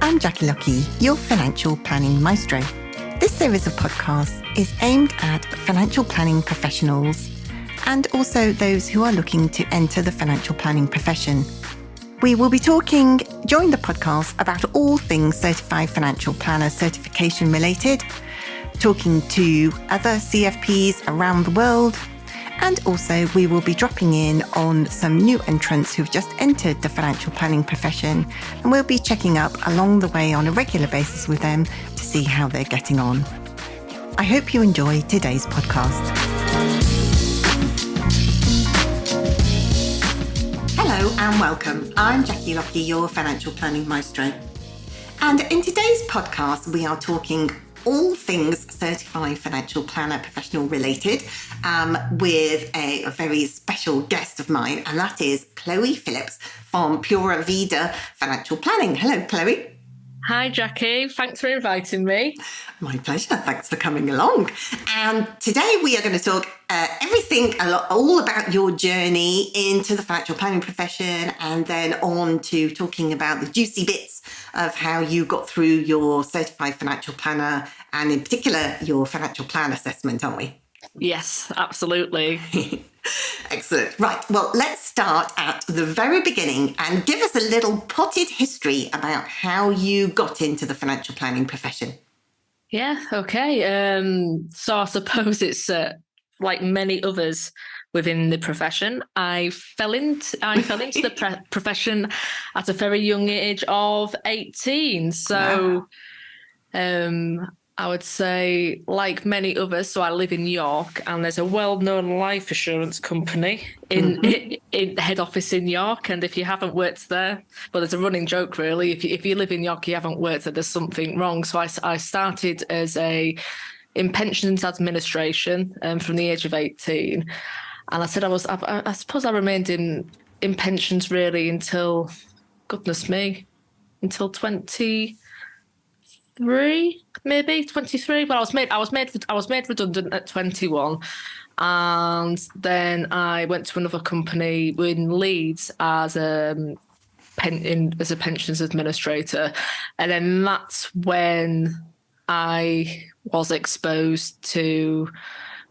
I'm Jackie Lucky, your financial planning maestro. This series of podcasts is aimed at financial planning professionals and also those who are looking to enter the financial planning profession. We will be talking during the podcast about all things Certified Financial Planner certification related, talking to other CFPs around the world, and also we will be dropping in on some new entrants who've just entered the financial planning profession, and we'll be checking up along the way on a regular basis with them to see how they're getting on. I hope you enjoy today's podcast. Hello and welcome. I'm Jackie Lucky, your financial planning maestro. And in today's podcast, we are talking all things Certified Financial Planner professional related with a very special guest of mine, and that is Chloe Phillips from Pura Vida Financial Planning. Hello, Chloe. Hi, Jackie. Thanks for inviting me. My pleasure. Thanks for coming along. And today we are going to talk all about your journey into the financial planning profession, and then on to talking about the juicy bits of how you got through your Certified Financial Planner and in particular your financial plan assessment, aren't we? Yes, absolutely. Excellent. Right. Well, let's start at the very beginning and give us a little potted history about how you got into the financial planning profession. Yeah. Okay. So I suppose it's like many others within the profession. I fell into the profession at a very young age of 18. So, wow. I would say, like many others, so I live in York, and there's a well-known life assurance company in the head office in York. And if you haven't worked there, well, there's a running joke, really. If you live in York, you haven't worked there, there's something wrong. So I started in pensions administration from the age of 18. And I said I suppose I remained in pensions really until, goodness me, until 23, maybe 23. But I was made redundant at 21, and then I went to another company in Leeds as a pensions administrator, and then that's when I was exposed to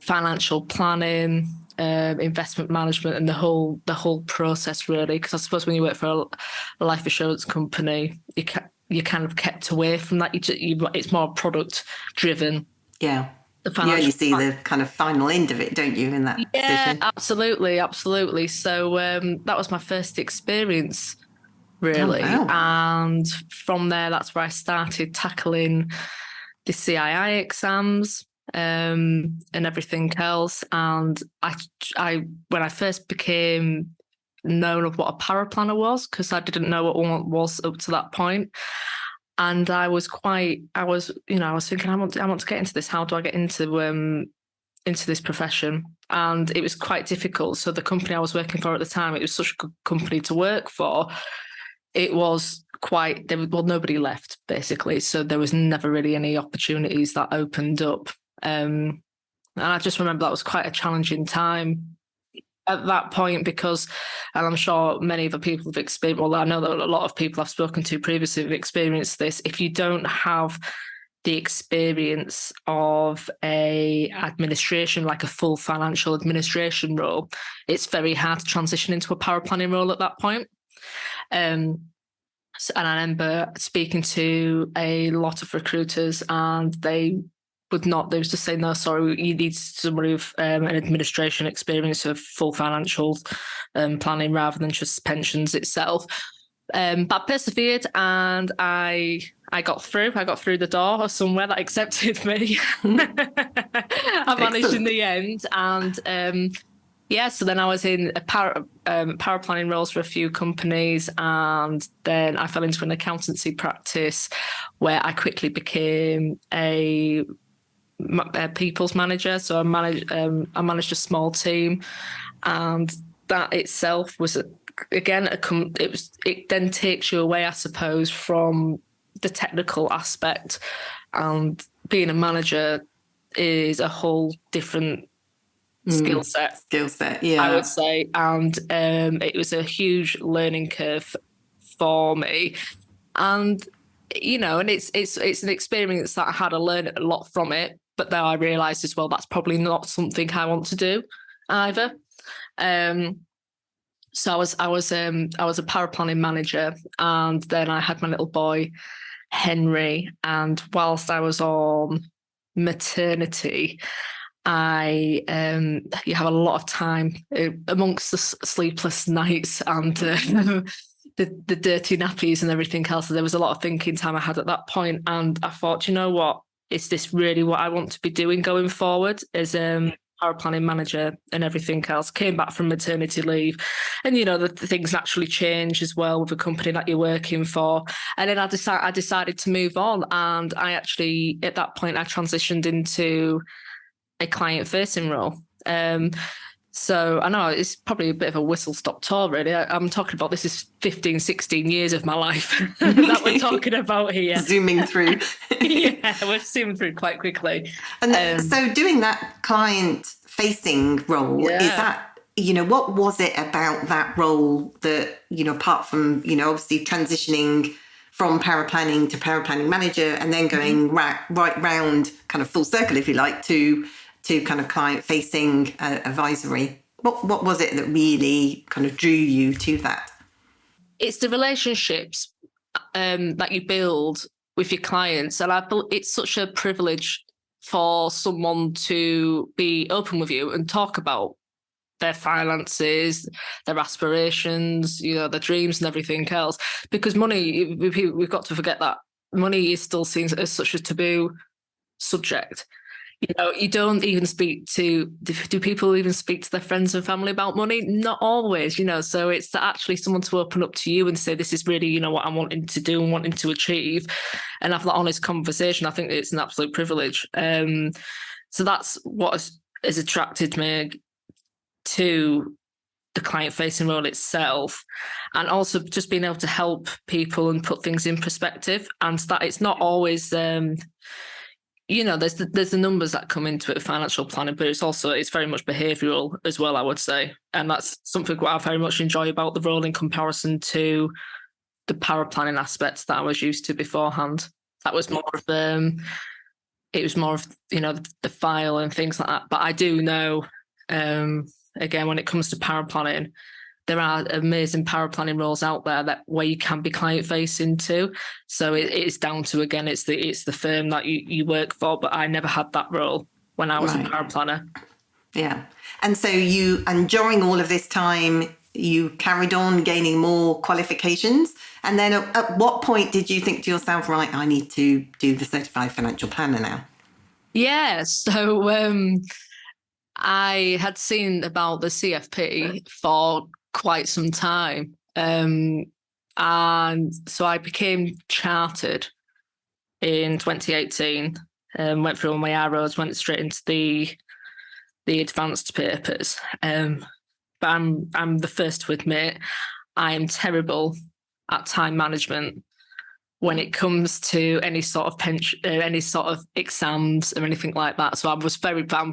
financial planning, investment management, and the whole process really. Because I suppose when you work for a life assurance company, you're kind of kept away from that. It's more product driven. Yeah. You only see the kind of final end of it, don't you, in that position? Yeah, absolutely. So that was my first experience, really. Oh, wow. And from there, that's where I started tackling the CII exams and everything else. And I when I first became known of what a paraplanner was, because I didn't know what one was up to that point. And I was thinking, I want to get into this. How do I get into this profession? And it was quite difficult. So the company I was working for at the time, it was such a good company to work for. It was nobody left basically. So there was never really any opportunities that opened up. And I just remember that was quite a challenging time at that point, because, and I'm sure many other people have experienced, well, I know that a lot of people I've spoken to previously have experienced this. If you don't have the experience of a administration, like a full financial administration role, it's very hard to transition into a power planning role at that point. And I remember speaking to a lot of recruiters, and they was just saying, no, sorry, you need somebody with an administration experience of full financial planning rather than just pensions itself. But I persevered, and I got through. I got through the door somewhere that accepted me. I managed in the end, and so then I was in a power planning roles for a few companies, and then I fell into an accountancy practice where I quickly became a people's manager. So I managed a small team, and that itself was it then takes you away, I suppose, from the technical aspect, and being a manager is a whole different skill set, yeah, I would say. And it was a huge learning curve for me. And and it's an experience that I had to learn a lot from it. But then I realised as well that's probably not something I want to do either. So I was a power planning manager, and then I had my little boy Henry, and whilst I was on maternity, you have a lot of time amongst the sleepless nights and the dirty nappies and everything else. So there was a lot of thinking time I had at that point, and I thought, you know what, is this really what I want to be doing going forward as power planning manager and everything else? Came back from maternity leave, and the things naturally change as well with the company that you're working for. And then I decided to move on, and I actually at that point I transitioned into a client-facing role. So I know it's probably a bit of a whistle-stop tour, really. I'm talking about this is 15, 16 years of my life that we're talking about here. Zooming through. Yeah, we're zooming through quite quickly. And so doing that client-facing role, is that, what was it about that role that, apart from, obviously transitioning from power planning to power planning manager and then going right round kind of full circle, if you like, to kind of client-facing advisory. What was it that really kind of drew you to that? It's the relationships that you build with your clients. And it's such a privilege for someone to be open with you and talk about their finances, their aspirations, their dreams and everything else. Because money, we've got to forget that money is still seen as such a taboo subject. You don't even do people even speak to their friends and family about money? Not always, so it's actually someone to open up to you and say, this is really, what I'm wanting to do and wanting to achieve, and have that honest conversation. I think it's an absolute privilege. So that's what has attracted me to the client-facing role itself, and also just being able to help people and put things in perspective, and that it's not always there's the numbers that come into it with financial planning, but it's very much behavioural as well, I would say. And that's something what I very much enjoy about the role in comparison to the power planning aspects that I was used to beforehand. That was more of it was more of, the file and things like that. But I do know, again, when it comes to power planning, there are amazing power planning roles out there where you can be client facing too. So it's down to, again, it's the firm that you work for. But I never had that role when I was a power planner. Yeah. And so during all of this time, you carried on gaining more qualifications. And then at what point did you think to yourself, right, I need to do the certified financial planner now? Yeah. So I had seen about the CFP for quite some time. And so I became chartered in 2018, went through all my arrows, went straight into the advanced papers. But I'm the first to admit I am terrible at time management when it comes to any sort of any sort of exams or anything like that. So I'm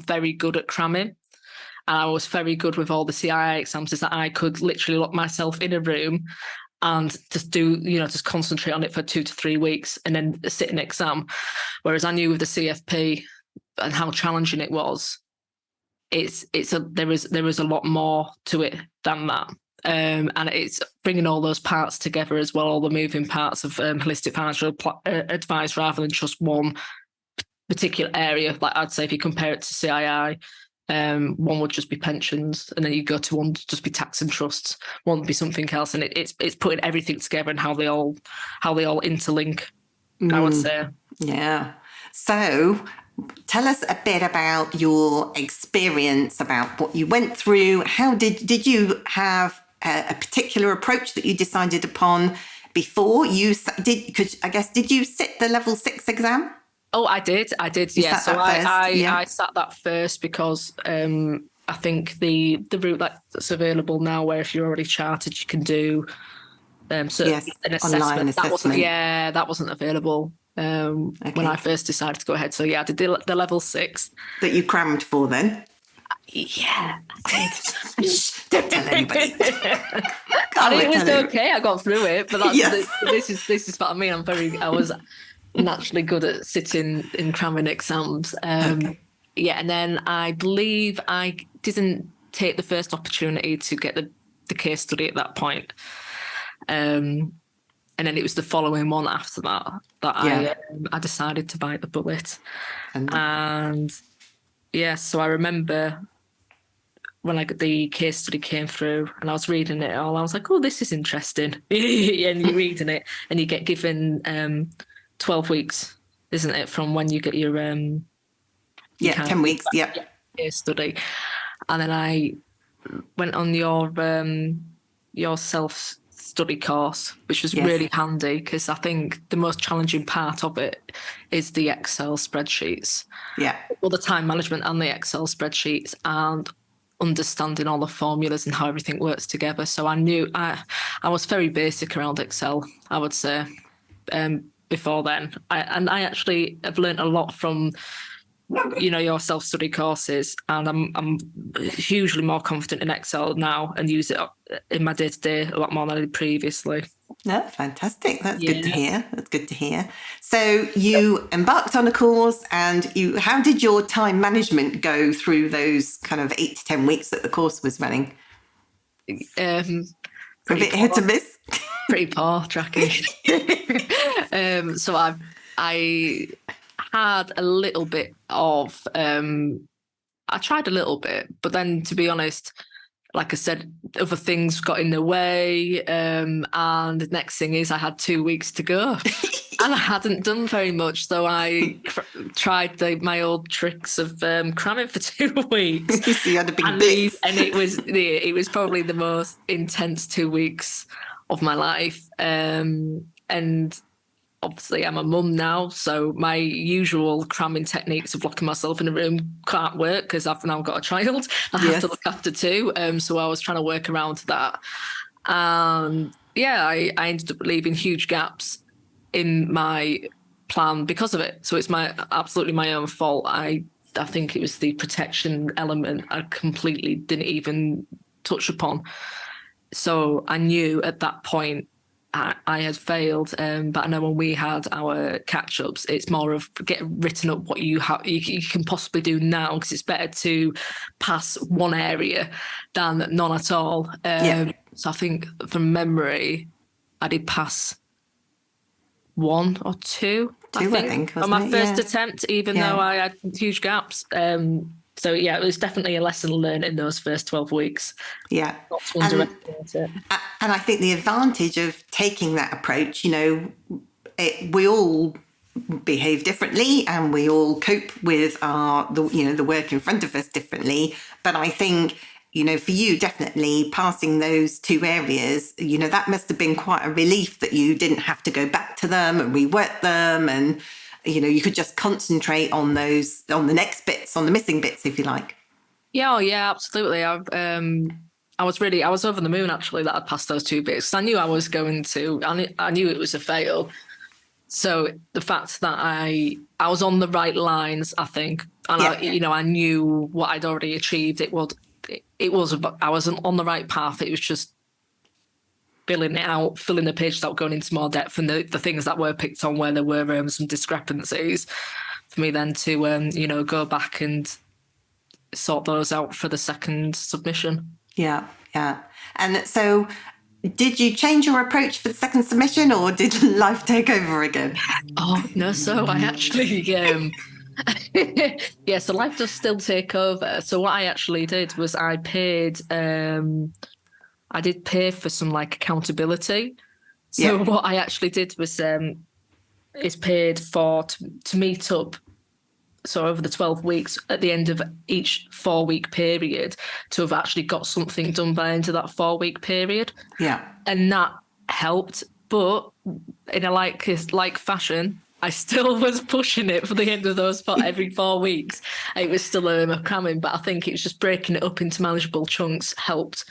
very good at cramming. And I was very good with all the CII exams, is that I could literally lock myself in a room and just just concentrate on it for 2 to 3 weeks and then sit an exam. Whereas I knew with the CFP and how challenging it was, there is a lot more to it than that. And it's bringing all those parts together as well, all the moving parts of holistic financial advice rather than just one particular area. Like I'd say if you compare it to CII, one would just be pensions, and then you go to one to just be tax and trusts. One would be something else, and it's putting everything together and how they all interlink. I would say. Yeah. So, tell us a bit about your experience, about what you went through. How did you have a particular approach that you decided upon before you did? Because I guess did you sit the level 6 exam? Oh, I did. Yeah. So I sat that first because I think the route that's available now, where if you're already chartered, you can do an assessment. Online assessment. That wasn't available when I first decided to go ahead. So yeah, I did the level 6 that you crammed for then. Yeah, I did. Don't tell anybody. And it was okay. I got through it, but that's Yes. this is what I mean. I was naturally good at sitting and cramming exams. Okay. Yeah, and then I believe I didn't take the first opportunity to get the case study at that point. And then it was the following one after that I decided to bite the bullet. And yeah, so I remember when the case study came through and I was reading it all, I was like, oh, this is interesting. And you're reading it and you get given 12 weeks, isn't it, from when you get your 10 weeks, case study. And then I went on your self-study course, which was really handy because I think the most challenging part of it is the Excel spreadsheets. Yeah. Well, the time management and the Excel spreadsheets and understanding all the formulas and how everything works together. So I knew I was very basic around Excel, I would say, before then. I actually have learned a lot from your self-study courses, and I'm hugely more confident in Excel now and use it in my day-to-day a lot more than I did previously. No, fantastic. That's good to hear. That's good to hear. So you embarked on a course, and how did your time management go through those kind of 8 to 10 weeks that the course was running? A bit hit and miss? Pretty poor tracking. So I had a little bit of I tried a little bit, but then to be honest, like I said, other things got in the way, and the next thing is I had 2 weeks to go and I hadn't done very much, so I tried my old tricks of cramming for 2 weeks. You had a big bit. And it was probably the most intense 2 weeks of my life, and obviously I'm a mum now, so my usual cramming techniques of locking myself in a room can't work because I've now got a child. I have to look after two. So I was trying to work around that. And I ended up leaving huge gaps in my plan because of it. So it's absolutely my own fault. I think it was the protection element I completely didn't even touch upon. So I knew at that point I had failed, but I know when we had our catch-ups, it's more of get written up what you can possibly do now, because it's better to pass one area than none at all. So I think from memory, I did pass 1 or 2. I think on my first attempt, even though I had huge gaps. So, it was definitely a lesson learned in those first 12 weeks. Yeah. Not to underestimate it. And I think the advantage of taking that approach, we all behave differently and we all cope with the work in front of us differently. But I think, for you, definitely passing those 2 areas, that must have been quite a relief that you didn't have to go back to them and rework them, and you could just concentrate on the next bits, on the missing bits, if you like. Yeah, absolutely. I was over the moon actually that I'd passed those 2 bits. I knew I was going to. I knew it was a fail. So the fact that I was on the right lines, I think, and I knew what I'd already achieved. I was on the right path. It was just filling it out, filling the pages out, going into more depth, and the things that were picked on where there were some discrepancies for me then to go back and sort those out for the second submission. Yeah. And so did you change your approach for the second submission, or did life take over again? Oh, no. So I actually, so life does still take over. So what I actually did was I paid, I did pay for some accountability. So what I actually did was is paid for to meet up. So over the 12 weeks, at the end of each 4-week period, to have actually got something done by the end of that 4-week period. Yeah. And that helped. But in a like fashion, I still was pushing it for the end of those every 4 weeks. It was still a cramming, but I think it's just breaking it up into manageable chunks helped.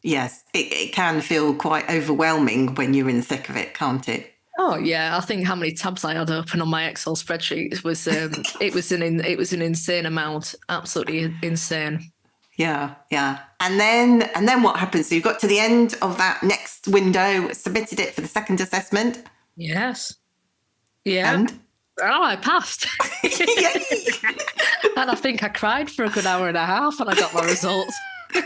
Yes, it can feel quite overwhelming when you're in the thick of it, can't it? Oh yeah, I think how many tabs I had open on my Excel spreadsheet was it was an insane amount, absolutely insane. Yeah, yeah. And then what happens? So you got to the end of that next window, submitted it for the second assessment. Yes. Yeah. And Oh, I passed. yay! And I think I cried for a good hour and a half and I got my results. Well,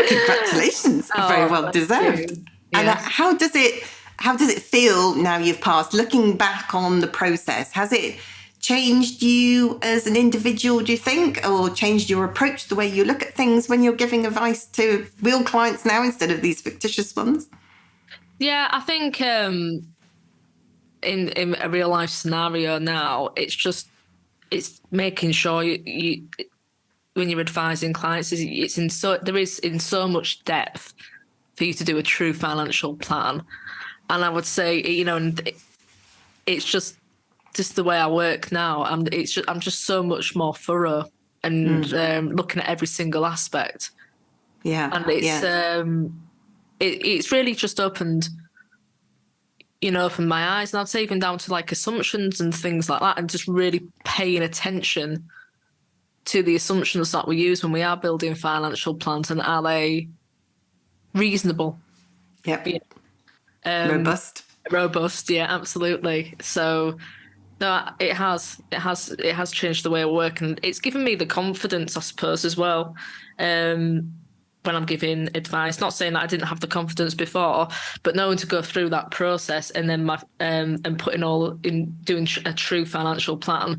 congratulations. Very well thank deserved. you. And Yes. how does it feel now you've passed? Looking back on the process, has it changed you as an individual, do you think, or changed your approach, the way you look at things when you're giving advice to real clients now instead of these fictitious ones? Yeah, I think in a real life scenario now, it's making sure you when you're advising clients, there is in so much depth for you to do a true financial plan. And I would say, and it's just the way I work now. I'm just so much more thorough and looking at every single aspect. Yeah. And it's really just opened my eyes. And I'd say even down to like assumptions and things like that, and just really paying attention to the assumptions that we use when we are building financial plans, and are they reasonable? Yep. Robust. Yeah, absolutely. So no, it has changed the way I work, and it's given me the confidence, I suppose, as well. When I'm giving advice, not saying that I didn't have the confidence before, but knowing to go through that process and then and putting all in doing a true financial plan,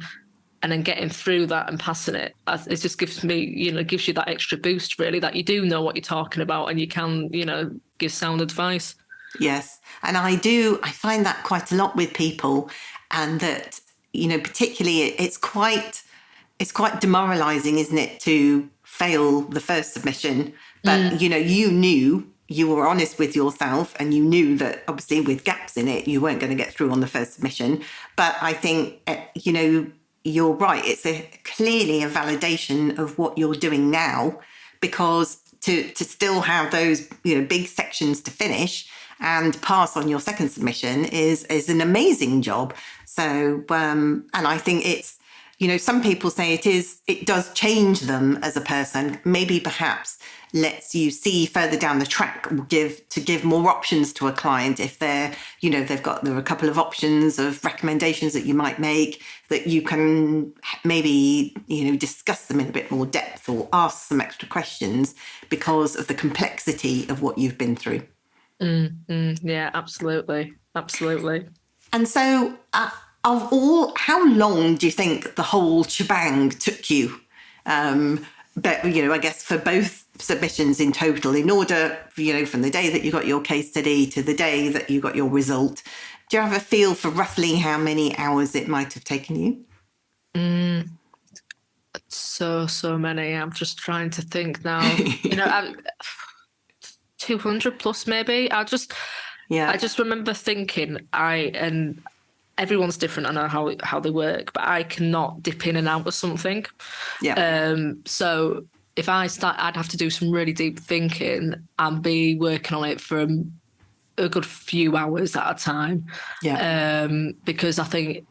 and then getting through that and passing it, it just gives me, gives you that extra boost, really, that you do know what you're talking about and you can, give sound advice. Yes. And I find that quite a lot with people, and that, particularly it's quite demoralizing, isn't it, to fail the first submission. But, you were honest with yourself, and you knew that obviously with gaps in it, you weren't going to get through on the first submission. But I think, you're right. It's clearly a validation of what you're doing now, because to still have those, big sections to finish and pass on your second submission is an amazing job. So, and I think it's, some people say it does change them as a person, maybe perhaps lets you see further down the track, give more options to a client if they're, there are a couple of options of recommendations that you might make, that you can maybe, discuss them in a bit more depth or ask some extra questions because of the complexity of what you've been through. Yeah, absolutely. And so, how long do you think the whole shebang took you? But, I guess for both submissions in total, in order, from the day that you got your case study to the day that you got your result, do you have a feel for roughly how many hours it might have taken you? So many. I'm just trying to think now. 200 plus maybe. I just remember thinking, and everyone's different. I know how they work, but I cannot dip in and out of something. Yeah. So if I start, I'd have to do some really deep thinking and be working on it for a good few hours at a time. Yeah. Because I think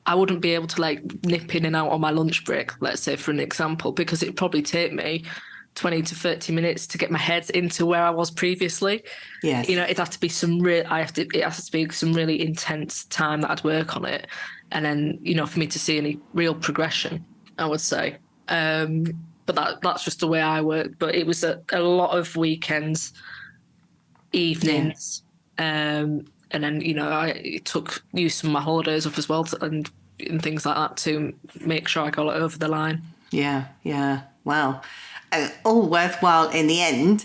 I wouldn't be able to like nip in and out on my lunch break, let's say, for an example, because it'd probably take me 20 to 30 minutes to get my head into where I was previously. Yes. It'd have to be it has to be some really intense time that I'd work on it. And then, for me to see any real progression, I would say. But that's just the way I work. But it was a lot of weekends, evenings, and then, I used some of my holidays off as well and things like that to make sure I got it over the line. Yeah. Well, all worthwhile in the end.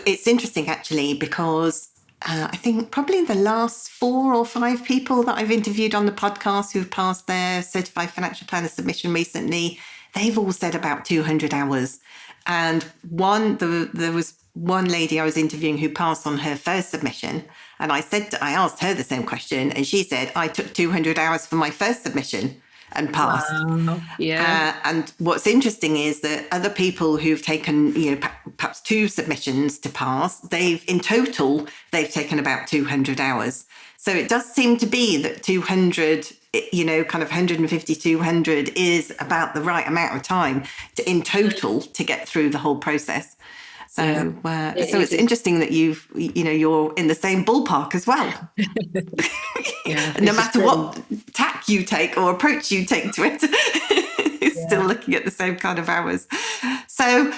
It's interesting, actually, because I think probably the last 4 or 5 people that I've interviewed on the podcast who've passed their Certified Financial Planner submission recently, they've all said about 200 hours. And there was one lady I was interviewing who passed on her first submission. And I asked her the same question, and she said, I took 200 hours for my first submission. and passed. Wow. Yeah. And what's interesting is that other people who've taken, perhaps 2 submissions to pass, in total, they've taken about 200 hours. So it does seem to be that 200, kind of 150, 200 is about the right amount of time in total to get through the whole process. So, so it's interesting that you're in the same ballpark as well. Yeah, no matter what tack you take or approach you take to it, you're still looking at the same kind of hours. So,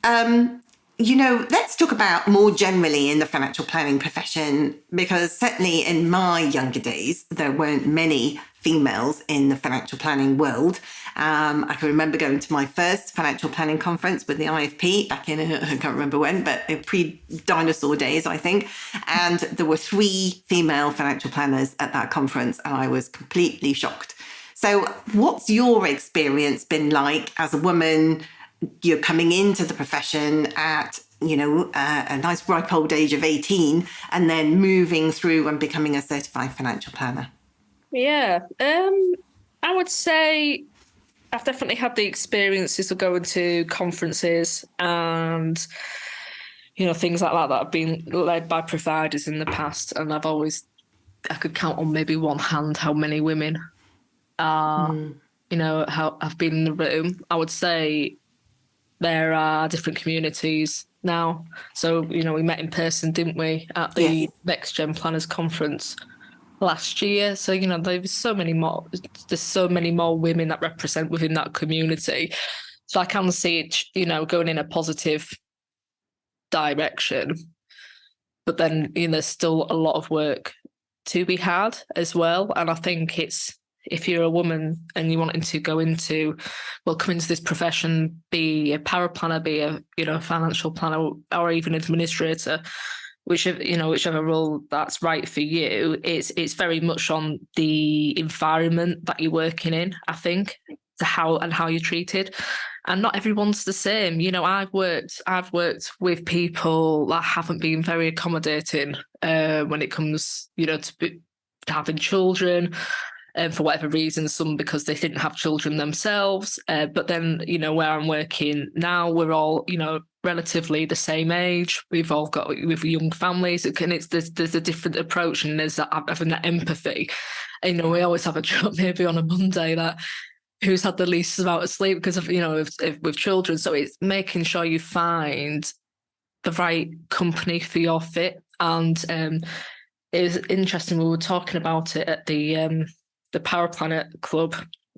let's talk about more generally in the financial planning profession, because certainly in my younger days, there weren't many females in the financial planning world. I can remember going to my first financial planning conference with the IFP back in, I can't remember when, but pre-dinosaur days, I think. And there were 3 female financial planners at that conference, and I was completely shocked. So what's your experience been like as a woman? You're coming into the profession at, a nice ripe old age of 18, and then moving through and becoming a certified financial planner. Yeah. I would say I've definitely had the experiences of going to conferences and, things like that have been led by providers in the past. And I could count on maybe one hand how many women are, have been in the room. I would say there are different communities now. So, we met in person, didn't we, at the Next Gen Planners Conference last year. So, there's so many more women that represent within that community. So I can see it, going in a positive direction. But then, there's still a lot of work to be had as well. And I think if you're a woman and you're wanting to come into this profession, be a paraplanner, be a financial planner, or even administrator, whichever role that's right for you, it's very much on the environment that you're working in, I think, how you're treated. And not everyone's the same. I've worked with people that haven't been very accommodating when it comes, to having children. For whatever reason, some because they didn't have children themselves. But then, where I'm working now, we're all, relatively the same age. We've all got with young families, and there's a different approach, and there's having that empathy. And, we always have a joke maybe on a Monday that who's had the least amount of sleep because of with children. So it's making sure you find the right company for your fit. And it was interesting. We were talking about it at the Power Planet Club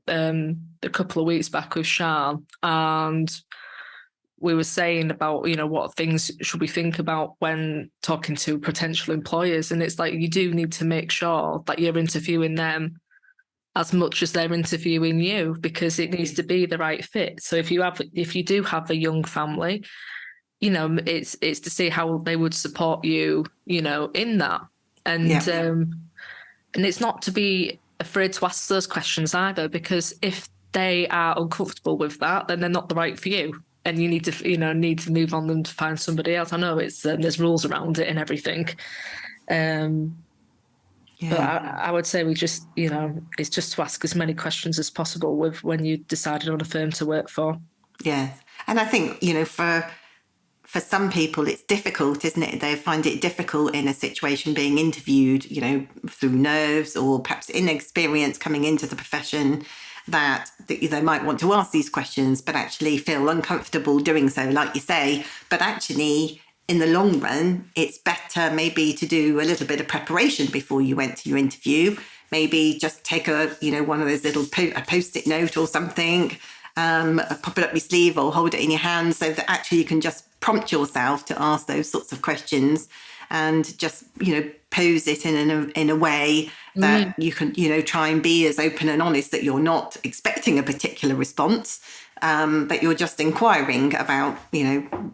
a couple of weeks back with Sean, and we were saying about what things should we think about when talking to potential employers. And it's like you do need to make sure that you're interviewing them as much as they're interviewing you, because it needs to be the right fit. So if you do have a young family, it's to see how they would support you, in that. And and it's not to be afraid to ask those questions either, because if they are uncomfortable with that, then they're not the right for you, and you need to move on them to find somebody else. I know it's there's rules around it and everything, but I would say we just it's just to ask as many questions as possible with when you decided on a firm to work for. Yeah, and I think for some people it's difficult, isn't it? They find it difficult in a situation being interviewed, through nerves or perhaps inexperience coming into the profession, that they might want to ask these questions but actually feel uncomfortable doing so, like you say. But actually, in the long run, it's better maybe to do a little bit of preparation before you went to your interview. Maybe just take one of those little a post-it note or something, pop it up your sleeve or hold it in your hand, so that actually you can just prompt yourself to ask those sorts of questions, and just pose it in a way that you can try and be as open and honest, that you're not expecting a particular response, but you're just inquiring about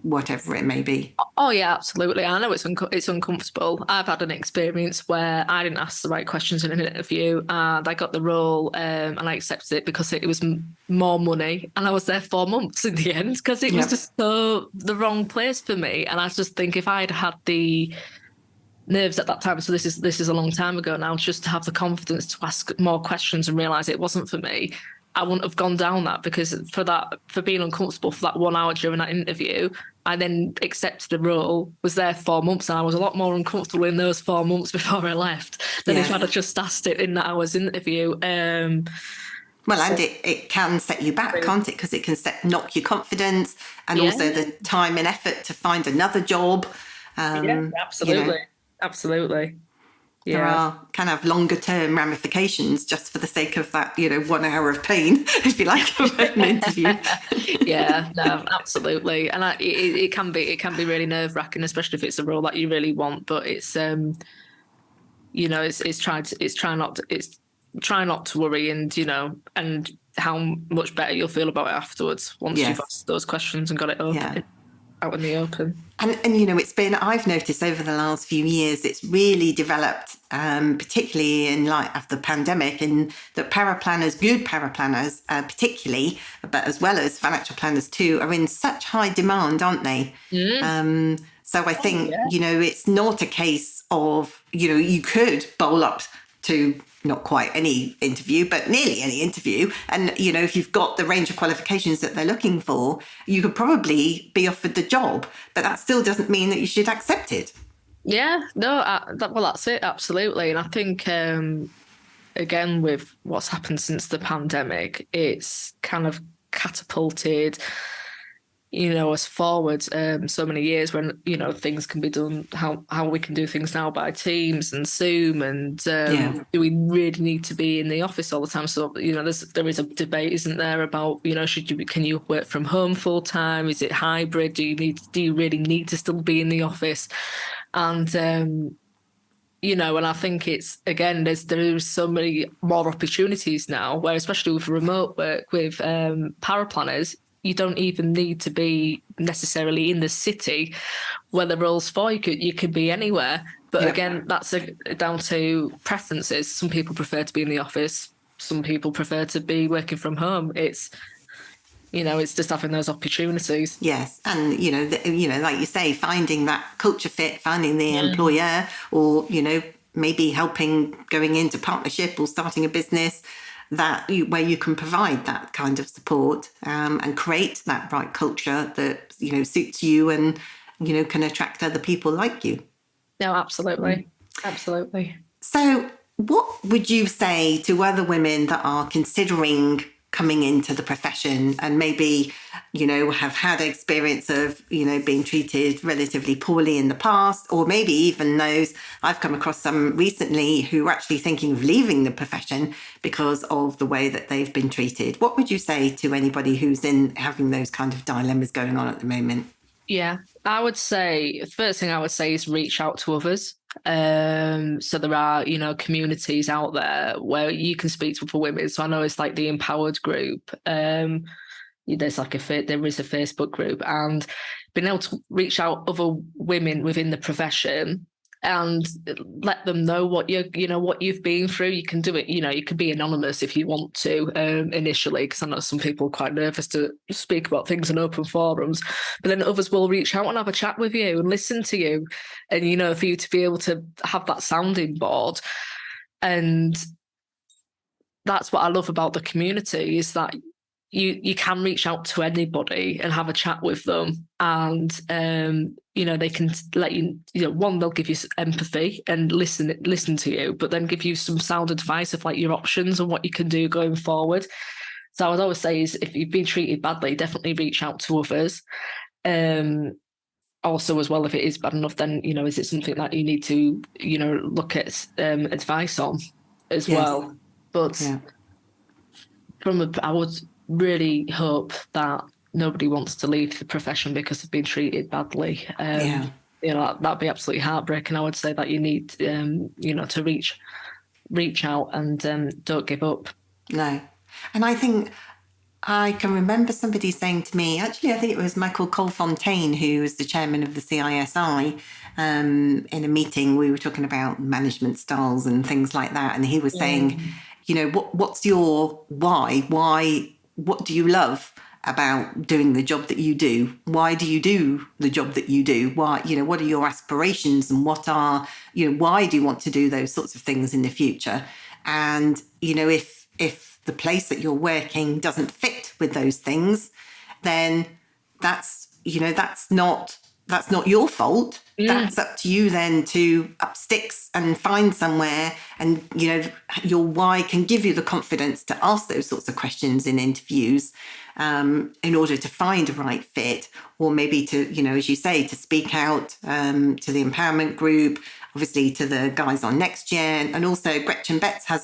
whatever it may be. Oh yeah, absolutely. I know it's uncomfortable. I've had an experience where I didn't ask the right questions in an interview, and I got the role, and I accepted it because it was more money, and I was there 4 months in the end, because it was just so the wrong place for me. And I just think if I'd had the nerves at that time. So this is a long time ago now. Just to have the confidence to ask more questions and realize it wasn't for me, I wouldn't have gone down that, because for being uncomfortable for that 1 hour during that interview, I then accepted the role, was there 4 months, and I was a lot more uncomfortable in those 4 months before I left than if I'd have just asked it in that hour's interview. Well, and it can set you back, can't it? Because it can knock your confidence, and also the time and effort to find another job. Absolutely. Absolutely. Yeah. There are kind of longer term ramifications just for the sake of that, 1 hour of pain, if you like, of an interview. Yeah, no, absolutely. And it can be really nerve wracking, especially if it's a role that you really want. But it's try not to worry, and and how much better you'll feel about it afterwards once you've asked those questions and got it out in the open. And I've noticed over the last few years, it's really developed, particularly in light of the pandemic, and that good paraplanners particularly, but as well as financial planners too, are in such high demand, aren't they? So I think, it's not a case of, you could bowl up to not quite any interview, but nearly any interview. And, if you've got the range of qualifications that they're looking for, you could probably be offered the job, but that still doesn't mean that you should accept it. Yeah, no, that's it. Absolutely. And I think, again, with what's happened since the pandemic, it's kind of catapulted us forward so many years, when things can be done how we can do things now by Teams and Zoom, and do we really need to be in the office all the time? So there is a debate, isn't there, about can you work from home full time? Is it hybrid? Do you really need to still be in the office? And and I think it's, again, there's so many more opportunities now, where especially with remote work with paraplanners, you don't even need to be necessarily in the city where the role's for. You could be anywhere. But again, that's down to preferences. Some people prefer to be in the office. Some people prefer to be working from home. It's just having those opportunities. Yes, and like you say, finding that culture fit, finding the employer, or maybe helping going into partnership or starting a business where you can provide that kind of support and create that right culture that suits you and can attract other people like you. No, absolutely. Absolutely. So what would you say to other women that are considering coming into the profession and maybe have had experience of being treated relatively poorly in the past, or maybe even those, I've come across some recently who are actually thinking of leaving the profession because of the way that they've been treated? What would you say to anybody who's having those kind of dilemmas going on at the moment? Yeah, I would say the first thing I would say is reach out to others. So there are communities out there where you can speak to other women. So I know it's like the Empowered group. There is a Facebook group, and being able to reach out other women within the profession and let them know what you've been through. You can do it. You can be anonymous if you want to initially, because I know some people are quite nervous to speak about things in open forums. But then others will reach out and have a chat with you and listen to you, and for you to be able to have that sounding board. And that's what I love about the community, is that you can reach out to anybody and have a chat with them, and they can let one, they'll give you empathy and listen to you, but then give you some sound advice of like your options and what you can do going forward. So I would always say is, if you've been treated badly, definitely reach out to others. Also, as well, if it is bad enough, then is it something that you need to look at advice on as well? But I would really hope that nobody wants to leave the profession because they've been treated badly. That'd be absolutely heartbreaking. I would say that you need to reach out and don't give up. No. And I think I can remember somebody saying to me, actually, I think it was Michael Colfontaine, who was the chairman of the CISI, in a meeting. We were talking about management styles and things like that. And he was saying, what's your why? What do you love about doing the job that you do. Why do you do the job that you do? Why, what are your aspirations, and what are, why do you want to do those sorts of things in the future? And, if the place that you're working doesn't fit with those things, then that's not your fault. That's up to you then to up sticks and find somewhere. And, your why can give you the confidence to ask those sorts of questions in interviews in order to find a right fit, or maybe to, as you say, to speak out to the empowerment group, obviously to the guys on Next Gen. And also Gretchen Betts has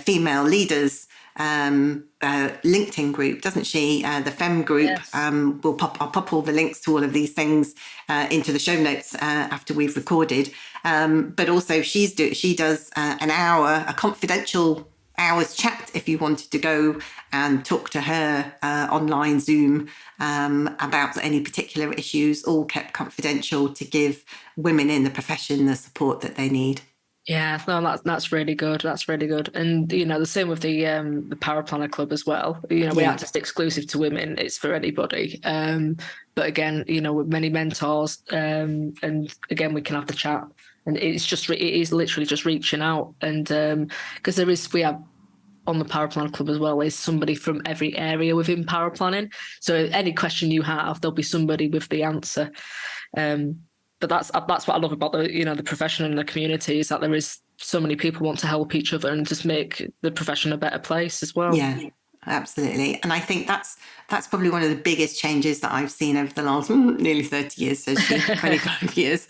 female leaders LinkedIn group, doesn't she? The Fem group. Yes. I'll pop all the links to all of these things into the show notes after we've recorded. But also she does a confidential hour's chat if you wanted to go and talk to her online Zoom about any particular issues, all kept confidential to give women in the profession the support that they need. Yeah, no, that's really good. That's really good. And, the same with the Power Planner Club as well. We aren't just exclusive to women, it's for anybody. But again, with many mentors, and again, we can have the chat. And it is literally just reaching out. And because we have on the Power Planner Club as well is somebody from every area within power planning. So any question you have, there'll be somebody with the answer. But that's what I love about the profession and the community, is that there is so many people want to help each other and just make the profession a better place as well. Yeah, absolutely. And I think that's probably one of the biggest changes that I've seen over the last nearly 30 years, so 25 years,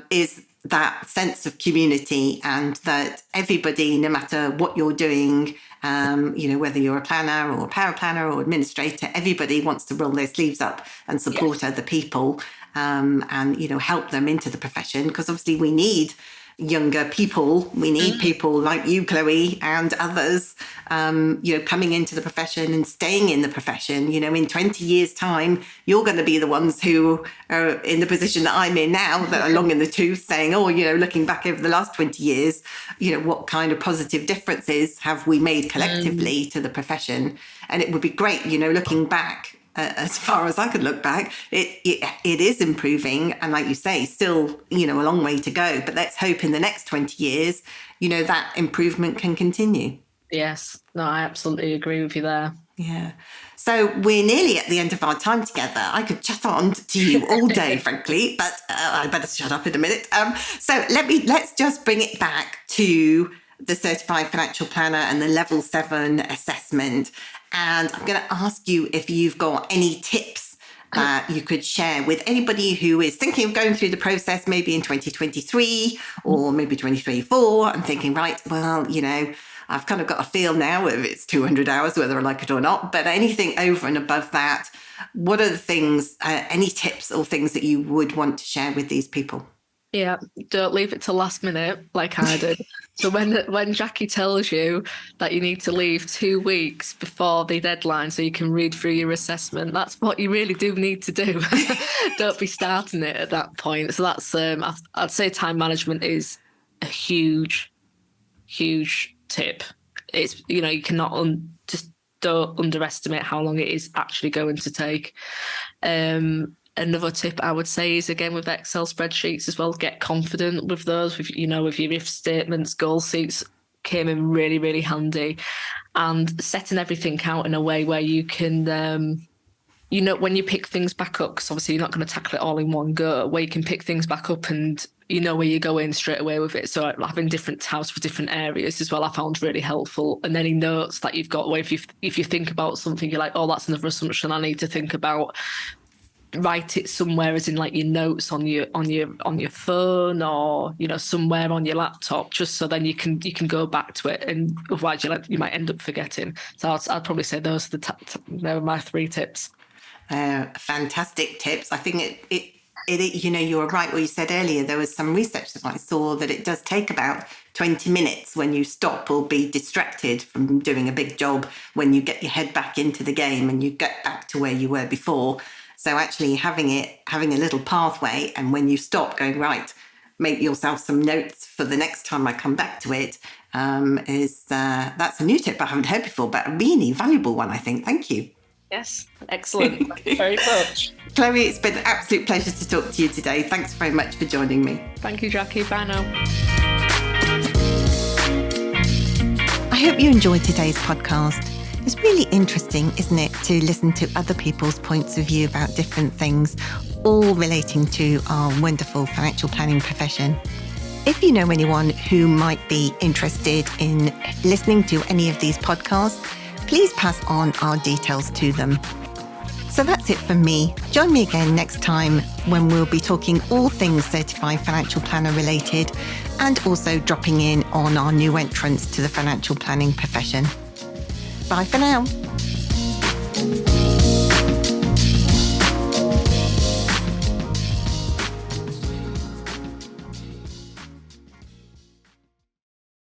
is that sense of community, and that everybody, no matter what you're doing, whether you're a planner or a power planner or administrator, everybody wants to roll their sleeves up and support other people. And help them into the profession, because obviously we need younger people. We need people like you, Chloe, and others, coming into the profession and staying in the profession. In 20 years' time, you're going to be the ones who are in the position that I'm in now, that are long in the tooth, saying, looking back over the last 20 years, what kind of positive differences have we made collectively to the profession? And it would be great, looking back, as far as I could look back, it is improving. And like you say, still, a long way to go. But let's hope in the next 20 years, that improvement can continue. Yes. No, I absolutely agree with you there. Yeah. So we're nearly at the end of our time together. I could chat on to you all day, frankly, but I better shut up in a minute. So let's just bring it back to the Certified Financial Planner and the Level 7 assessment. And I'm going to ask you if you've got any tips that you could share with anybody who is thinking of going through the process, maybe in 2023 or maybe 2024, and thinking, right, well, I've kind of got a feel now if it's 200 hours, whether I like it or not. But anything over and above that, what are the things, any tips or things that you would want to share with these people? Yeah, don't leave it till last minute like I did. So when Jackie tells you that you need to leave 2 weeks before the deadline so you can read through your assessment, that's what you really do need to do. Don't be starting it at that point. So that's I'd say time management is a huge, huge tip. It's you cannot just don't underestimate how long it is actually going to take. Another tip I would say is, again, with Excel spreadsheets as well, get confident with those. With with your if statements, goal sheets came in really, really handy, and setting everything out in a way where you can, when you pick things back up, because obviously you're not going to tackle it all in one go, where you can pick things back up and where you go in straight away with it. So having different tabs for different areas as well, I found really helpful. And any notes that you've got, where if you think about something, you're like, oh, that's another assumption I need to think about. Write it somewhere, as in like your notes on your phone, or somewhere on your laptop, just so then you can go back to it, and otherwise you might end up forgetting. So I'd probably say those are they're my 3 tips. Fantastic tips. I think it you were right what you said earlier. There was some research that I saw that it does take about 20 minutes when you stop or be distracted from doing a big job, when you get your head back into the game and you get back to where you were before. So actually having a little pathway, and when you stop, going, right, make yourself some notes for the next time I come back to it, that's a new tip I haven't heard before, but a really valuable one, I think. Thank you. Yes, excellent. Thank you very much. Chloe, it's been an absolute pleasure to talk to you today. Thanks very much for joining me. Thank you, Jackie. Bye now. I hope you enjoyed today's podcast. It's really interesting, isn't it, to listen to other people's points of view about different things, all relating to our wonderful financial planning profession. If you know anyone who might be interested in listening to any of these podcasts, please pass on our details to them. So that's it from me. Join me again next time when we'll be talking all things certified financial planner related, and also dropping in on our new entrants to the financial planning profession. Bye for now.